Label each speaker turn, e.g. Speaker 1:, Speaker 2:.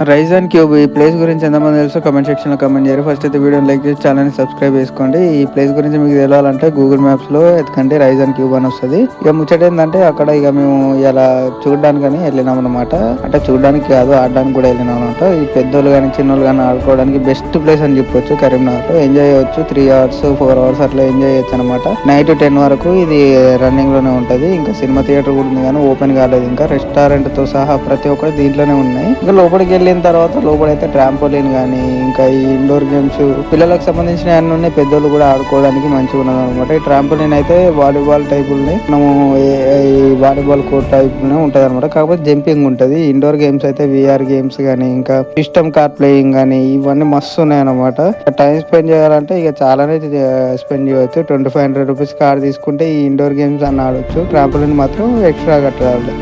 Speaker 1: Rise and cube ఈ place గురించి ఎంతమంది తెలుసో కమెంట్ సెక్షన్ లో కమెంట్ చేయరు. ఫస్ట్ అయితే వీడియోని లైక్ చేసి ఛానల్ ని సబ్స్క్రైబ్ చేసుకోండి. ఈ ప్లేస్ గురించి మీకు తెలియాలంటే గూగుల్ మ్యాప్స్ లో ఎత్తుకంటే రైజ్ అండ్ క్యూబ్ అని వస్తుంది. ఇక ముచ్చట ఏంటంటే అక్కడ ఇక మేము ఇలా చూడడానికి వెళ్ళినాం అనమాట. అంటే చూడడానికి కాదు, ఆడడానికి కూడా వెళ్ళినాం అనమాట. ఈ పెద్దోళ్ళు కానీ చిన్నోళ్ళు కానీ ఆడుకోవడానికి బెస్ట్ ప్లేస్ అని చెప్పొచ్చు. కరీంనగర్ లో ఎంజాయ్ చేయొచ్చు. 3 hours 4 hours అట్లా ఎంజాయ్ చేయొచ్చు అనమాట. నైట్ 10 వరకు ఇది రన్నింగ్ లోనే ఉంటది. ఇంకా సినిమా థియేటర్ కూడా ఉంది కానీ ఓపెన్ కాలేదు. ఇంకా రెస్టారెంట్ తో సహా ప్రతి ఒక్కటి దీంట్లోనే ఉన్నాయి. ఇంకా లోపలికి వెళ్ళిన తర్వాత లోపలైతే ట్రాంపోలిన్ కానీ ఇంకా ఈ ఇండోర్ గేమ్స్ పిల్లలకు సంబంధించిన అన్ని ఉన్నాయి. పెద్దోళ్ళు కూడా ఆడుకోవడానికి మంచిగా ఉన్నది అనమాట. ఈ ట్రాంపోలిన్ అయితే వాలీబాల్ టైపుల్ని మనము ఈ వాలీబాల్ కోర్ట్ టైపునే ఉంటది అనమాట. కాకపోతే జంపింగ్ ఉంటది. ఇండోర్ గేమ్స్ అయితే విఆర్ గేమ్స్ కానీ ఇంకా సిస్టమ్ కార్ ప్లేయింగ్ కానీ ఇవన్నీ మస్తు ఉన్నాయి అనమాట. టైం స్పెండ్ చేయాలంటే ఇక చాలానే స్పెండ్ చేయవచ్చు. 2500 రూపీస్ కార్ తీసుకుంటే ఈ ఇండోర్ గేమ్స్ అన్న ఆడొచ్చు. ట్రాంపోలిన్ మాత్రం ఎక్స్ట్రా కట్టాలి.